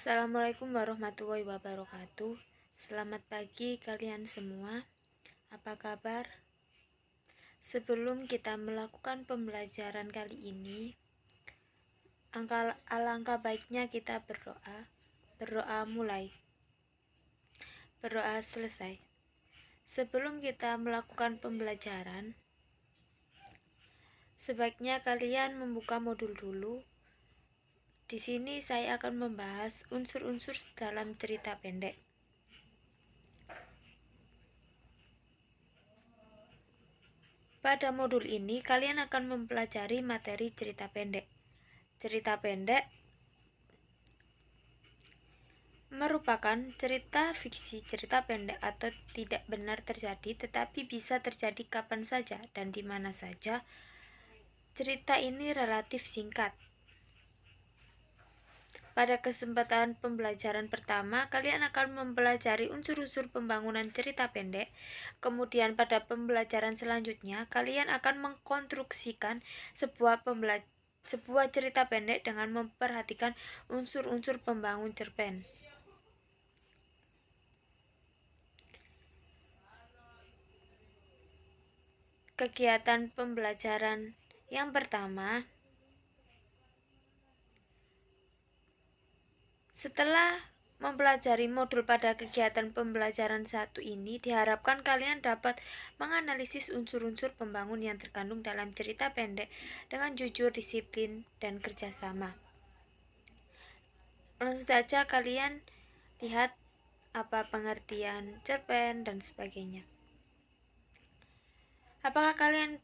Assalamualaikum warahmatullahi wabarakatuh. Selamat pagi kalian semua. Apa kabar? Sebelum kita melakukan pembelajaran kali ini, alangkah baiknya kita berdoa. Berdoa mulai. Berdoa selesai. Sebelum kita melakukan pembelajaran, sebaiknya kalian membuka modul dulu. Di sini saya akan membahas unsur-unsur dalam cerita pendek. Pada modul ini, kalian akan mempelajari materi cerita pendek. Cerita pendek merupakan cerita fiksi, cerita pendek atau tidak benar terjadi, tetapi bisa terjadi kapan saja dan di mana saja. Cerita ini relatif singkat. Pada kesempatan pembelajaran pertama, kalian akan mempelajari unsur-unsur pembangunan cerita pendek. Kemudian pada pembelajaran selanjutnya, kalian akan mengkonstruksikan sebuah cerita pendek dengan memperhatikan unsur-unsur pembangun cerpen. Kegiatan pembelajaran yang pertama, setelah mempelajari modul pada kegiatan pembelajaran 1 ini, diharapkan kalian dapat menganalisis unsur-unsur pembangun yang terkandung dalam cerita pendek dengan jujur, disiplin, dan kerjasama. Langsung saja kalian lihat apa pengertian cerpen dan sebagainya. Apakah kalian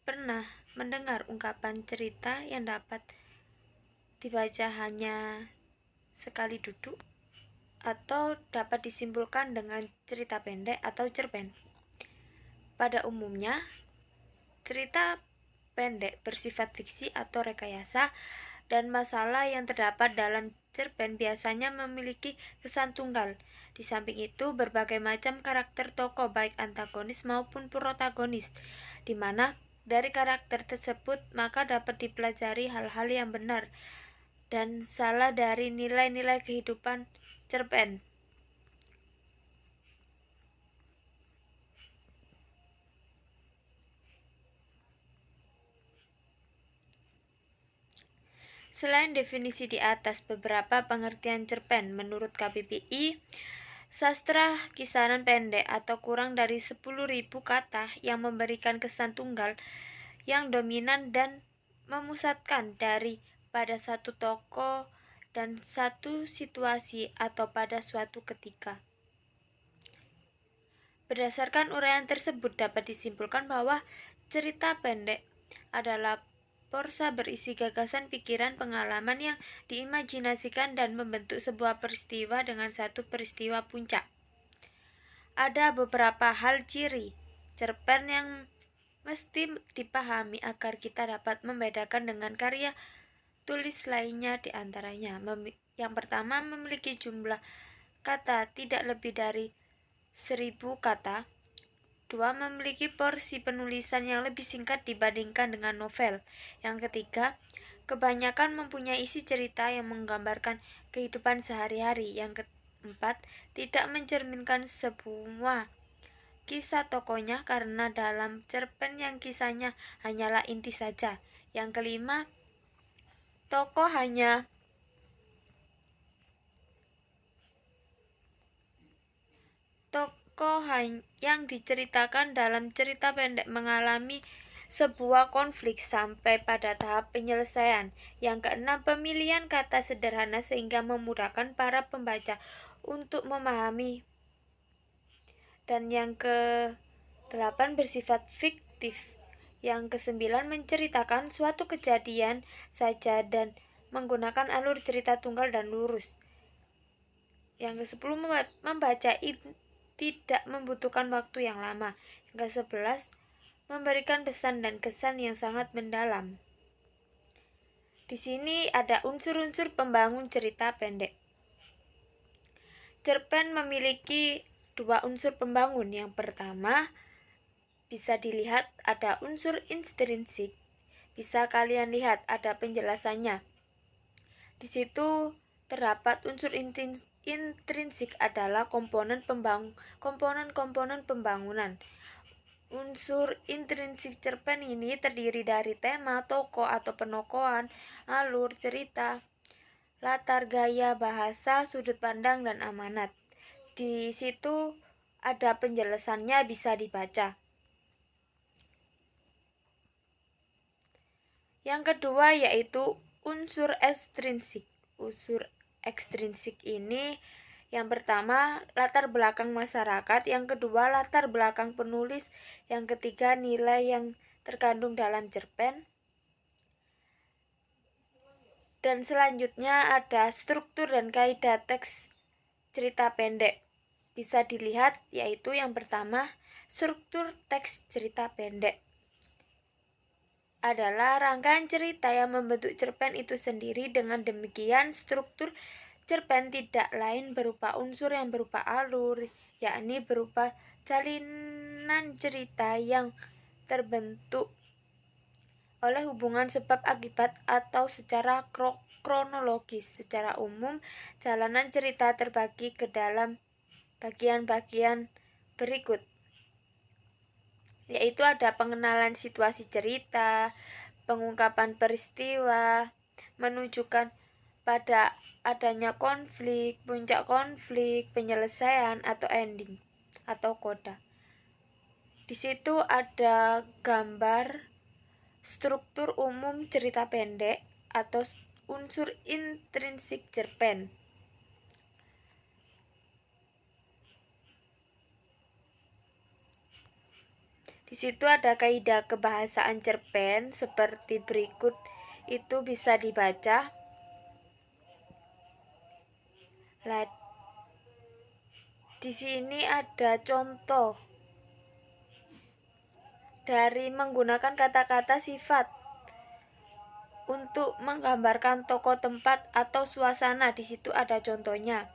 pernah mendengar ungkapan cerita yang dapat dibaca hanya sekali duduk, atau dapat disimpulkan dengan cerita pendek atau cerpen? Pada umumnya, cerita pendek bersifat fiksi atau rekayasa, dan masalah yang terdapat dalam cerpen biasanya memiliki kesan tunggal. Di samping itu, berbagai macam karakter tokoh baik antagonis maupun protagonis, di mana dari karakter tersebut maka dapat dipelajari hal-hal yang benar dan salah dari nilai-nilai kehidupan cerpen. Selain definisi di atas beberapa pengertian cerpen menurut KBBI, sastra kisaran pendek atau kurang dari 10.000 kata yang memberikan kesan tunggal yang dominan dan memusatkan dari pada satu tokoh dan satu situasi atau pada suatu ketika. Berdasarkan uraian tersebut dapat disimpulkan bahwa cerita pendek adalah prosa berisi gagasan, pikiran, pengalaman yang diimajinasikan dan membentuk sebuah peristiwa dengan satu peristiwa puncak. Ada beberapa hal ciri cerpen yang mesti dipahami agar kita dapat membedakan dengan karya tulis lainnya. Di antaranya, yang pertama, memiliki jumlah kata tidak lebih dari 1.000 kata. 2. Memiliki porsi penulisan yang lebih singkat dibandingkan dengan novel. Yang ketiga, kebanyakan mempunyai isi cerita yang menggambarkan kehidupan sehari-hari. Yang keempat, tidak mencerminkan semua kisah tokohnya karena dalam cerpen yang kisahnya hanyalah inti saja. Yang kelima, tokoh yang diceritakan dalam cerita pendek mengalami sebuah konflik sampai pada tahap penyelesaian. Yang keenam, pemilihan kata sederhana sehingga memudahkan para pembaca untuk memahami. Dan yang ke-8, bersifat fiktif. Yang ke-9, menceritakan suatu kejadian saja dan menggunakan alur cerita tunggal dan lurus. Yang ke-10, membaca tidak membutuhkan waktu yang lama. Yang ke-11, memberikan pesan dan kesan yang sangat mendalam. Di sini ada unsur-unsur pembangun cerita pendek. Cerpen memiliki 2 unsur pembangun. Yang pertama, bisa dilihat ada unsur intrinsik. Bisa kalian lihat ada penjelasannya. Di situ terdapat unsur intrinsik adalah komponen-komponen pembangunan. Unsur intrinsik cerpen ini terdiri dari tema, tokoh atau penokohan, alur cerita, latar, gaya, bahasa, sudut pandang, dan amanat. Di situ ada penjelasannya, bisa dibaca. Yang kedua yaitu unsur ekstrinsik. Unsur ekstrinsik ini yang pertama latar belakang masyarakat, yang kedua latar belakang penulis, yang ketiga nilai yang terkandung dalam cerpen, dan selanjutnya ada struktur dan kaidah teks cerita pendek. Bisa dilihat yaitu yang pertama struktur teks cerita pendek adalah rangkaian cerita yang membentuk cerpen itu sendiri. Dengan demikian, struktur cerpen tidak lain berupa unsur yang berupa alur, yakni berupa jalinan cerita yang terbentuk oleh hubungan sebab akibat atau secara kronologis. Secara umum, jalanan cerita terbagi ke dalam bagian-bagian berikut, yaitu ada pengenalan situasi cerita, pengungkapan peristiwa, menunjukkan pada adanya konflik, puncak konflik, penyelesaian atau ending atau koda. Di situ ada gambar struktur umum cerita pendek atau unsur intrinsik cerpen. Di situ ada kaidah kebahasaan cerpen seperti berikut, itu bisa dibaca. Di sini ada contoh dari menggunakan kata-kata sifat untuk menggambarkan tokoh, tempat, atau suasana. Di situ ada contohnya.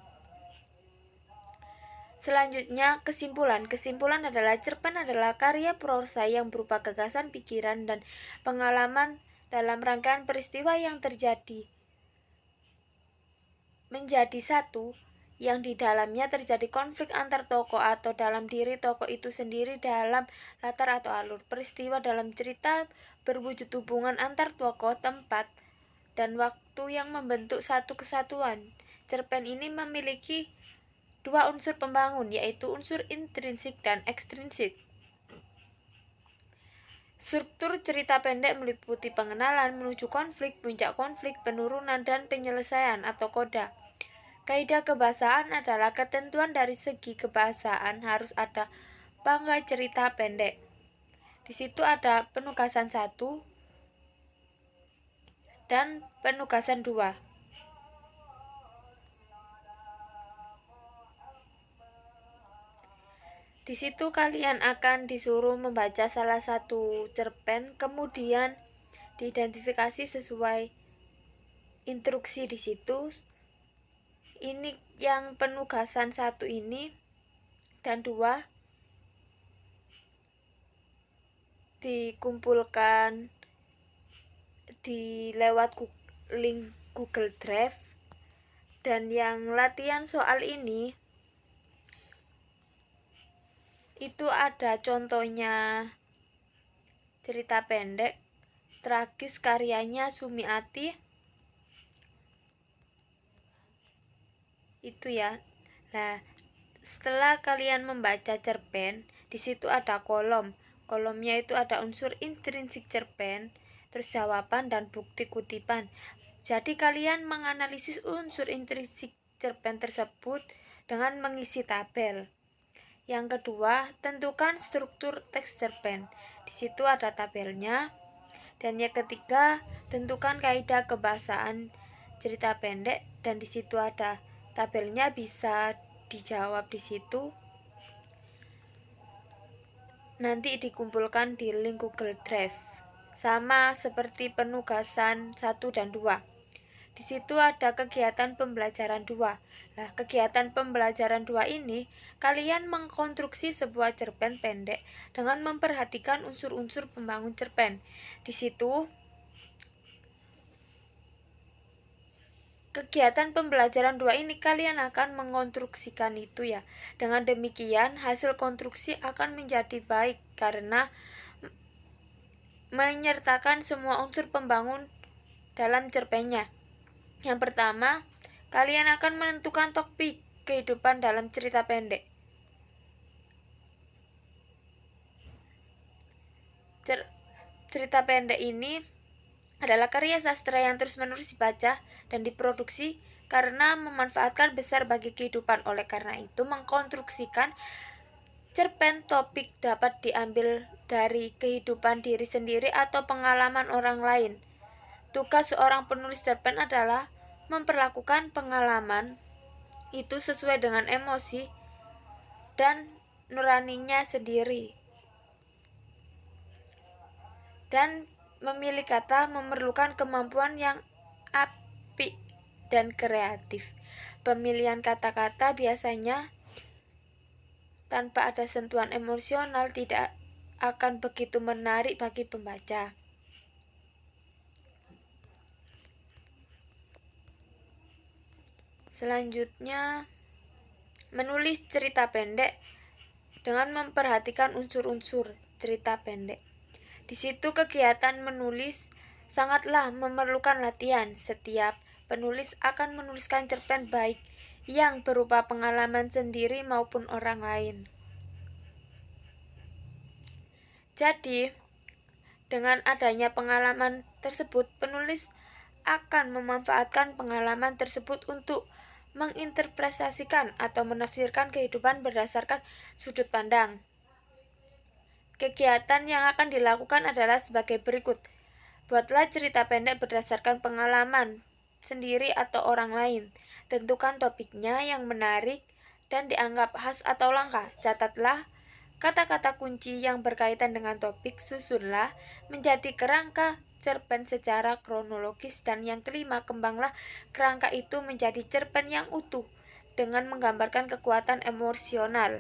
Selanjutnya, kesimpulan. Kesimpulan adalah cerpen adalah karya prosa yang berupa gagasan, pikiran, dan pengalaman dalam rangkaian peristiwa yang terjadi menjadi satu, yang di dalamnya terjadi konflik antar tokoh atau dalam diri tokoh itu sendiri, dalam latar atau alur peristiwa dalam cerita berwujud hubungan antar tokoh, tempat, dan waktu yang membentuk satu kesatuan. Cerpen ini memiliki dua unsur pembangun, yaitu unsur intrinsik dan ekstrinsik. Struktur cerita pendek meliputi pengenalan, menuju konflik, puncak konflik, penurunan, dan penyelesaian atau koda. Kaidah kebahasaan adalah ketentuan dari segi kebahasaan harus ada bangkai cerita pendek. Di situ ada penugasan 1 dan penugasan 2. Di situ kalian akan disuruh membaca salah satu cerpen, kemudian diidentifikasi sesuai instruksi di situ. Ini yang penugasan 1 ini dan 2 dikumpulkan di lewat link Google Drive, dan yang latihan soal ini itu ada contohnya cerita pendek tragis karyanya Sumiati itu ya. Nah, setelah kalian membaca cerpen, di situ ada kolomnya itu ada unsur intrinsik cerpen, terus jawaban dan bukti kutipan. Jadi kalian menganalisis unsur intrinsik cerpen tersebut dengan mengisi tabel. Yang kedua, tentukan struktur teks cerpen. Di situ ada tabelnya. Dan yang ketiga, tentukan kaidah kebahasaan cerita pendek, dan di situ ada tabelnya, bisa dijawab di situ. Nanti dikumpulkan di link Google Drive. Sama seperti penugasan 1 dan 2. Di situ ada kegiatan pembelajaran 2. Nah, kegiatan pembelajaran 2 ini kalian mengkonstruksi sebuah cerpen pendek dengan memperhatikan unsur-unsur pembangun cerpen. Di situ kegiatan pembelajaran 2 ini kalian akan mengonstruksikan itu ya. Dengan demikian hasil konstruksi akan menjadi baik karena menyertakan semua unsur pembangun dalam cerpennya. Yang pertama, kalian akan menentukan topik kehidupan dalam cerita pendek. Cerita pendek ini adalah karya sastra yang terus-menerus dibaca dan diproduksi karena memanfaatkan besar bagi kehidupan. Oleh karena itu, mengkonstruksikan cerpen topik dapat diambil dari kehidupan diri sendiri atau pengalaman orang lain. Tugas seorang penulis cerpen adalah memperlakukan pengalaman itu sesuai dengan emosi dan nuraninya sendiri. Dan memilih kata memerlukan kemampuan yang apik dan kreatif. Pemilihan kata-kata biasanya tanpa ada sentuhan emosional tidak akan begitu menarik bagi pembaca. Selanjutnya, menulis cerita pendek dengan memperhatikan unsur-unsur cerita pendek. Di situ kegiatan menulis sangatlah memerlukan latihan. Setiap penulis akan menuliskan cerpen baik yang berupa pengalaman sendiri maupun orang lain. Jadi, dengan adanya pengalaman tersebut, penulis akan memanfaatkan pengalaman tersebut untuk menginterpretasikan atau menafsirkan kehidupan berdasarkan sudut pandang. Kegiatan yang akan dilakukan adalah sebagai berikut. Buatlah cerita pendek berdasarkan pengalaman sendiri atau orang lain. Tentukan topiknya yang menarik dan dianggap khas atau langka. Catatlah kata-kata kunci yang berkaitan dengan topik. Susunlah menjadi kerangka cerpen secara kronologis. Dan yang kelima, kembanglah kerangka itu menjadi cerpen yang utuh dengan menggambarkan kekuatan emosional.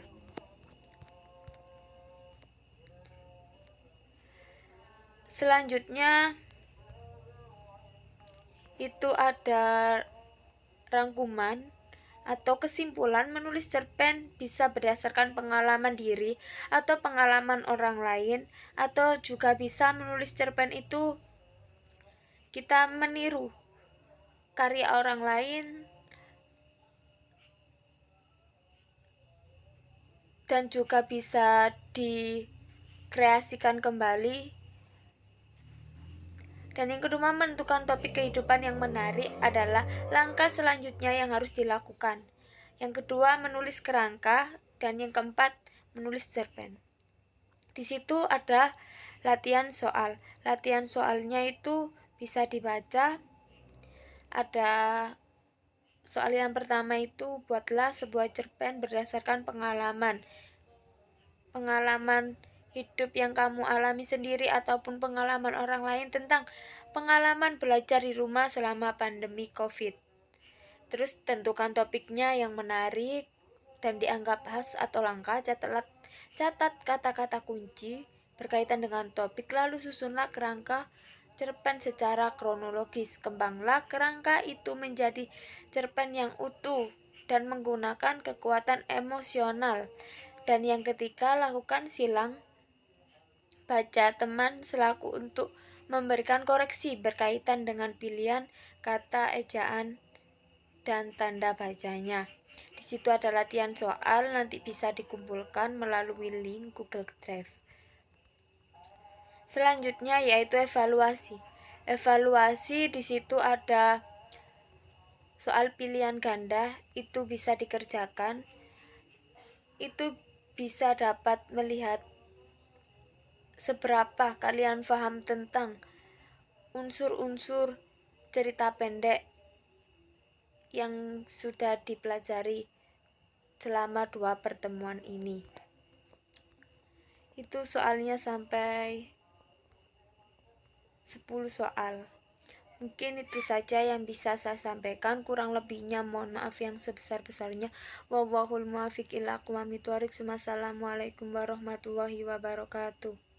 Selanjutnya itu ada rangkuman atau kesimpulan. Menulis cerpen bisa berdasarkan pengalaman diri atau pengalaman orang lain, atau juga bisa menulis cerpen itu kita meniru karya orang lain dan juga bisa dikreasikan kembali. Dan yang kedua, menentukan topik kehidupan yang menarik adalah langkah selanjutnya yang harus dilakukan. Yang kedua, menulis kerangka. Dan yang keempat, menulis cerpen. Di situ ada latihan soal. Latihan soalnya itu bisa dibaca. Ada soal yang pertama itu, buatlah sebuah cerpen berdasarkan pengalaman hidup yang kamu alami sendiri ataupun pengalaman orang lain tentang pengalaman belajar di rumah selama pandemi COVID. Terus tentukan topiknya yang menarik dan dianggap khas atau langka. Catat kata-kata kunci berkaitan dengan topik, lalu susunlah kerangka cerpen secara kronologis. Kembanglah kerangka itu menjadi cerpen yang utuh dan menggunakan kekuatan emosional. Dan yang ketiga, lakukan silang baca teman selaku untuk memberikan koreksi berkaitan dengan pilihan kata, ejaan, dan tanda bacanya. Di situ ada latihan soal, nanti bisa dikumpulkan melalui link Google Drive. Selanjutnya yaitu evaluasi. Evaluasi di situ ada soal pilihan ganda, itu bisa dikerjakan. Itu bisa dapat melihat seberapa kalian paham tentang unsur-unsur cerita pendek yang sudah dipelajari selama 2 pertemuan ini. Itu soalnya sampai 10 soal. Mungkin itu saja yang bisa saya sampaikan. Kurang lebihnya mohon maaf yang sebesar-besarnya. Wallahul muwaffiq ila aqwamit thoriq. Wassalamualaikum warahmatullahi wabarakatuh.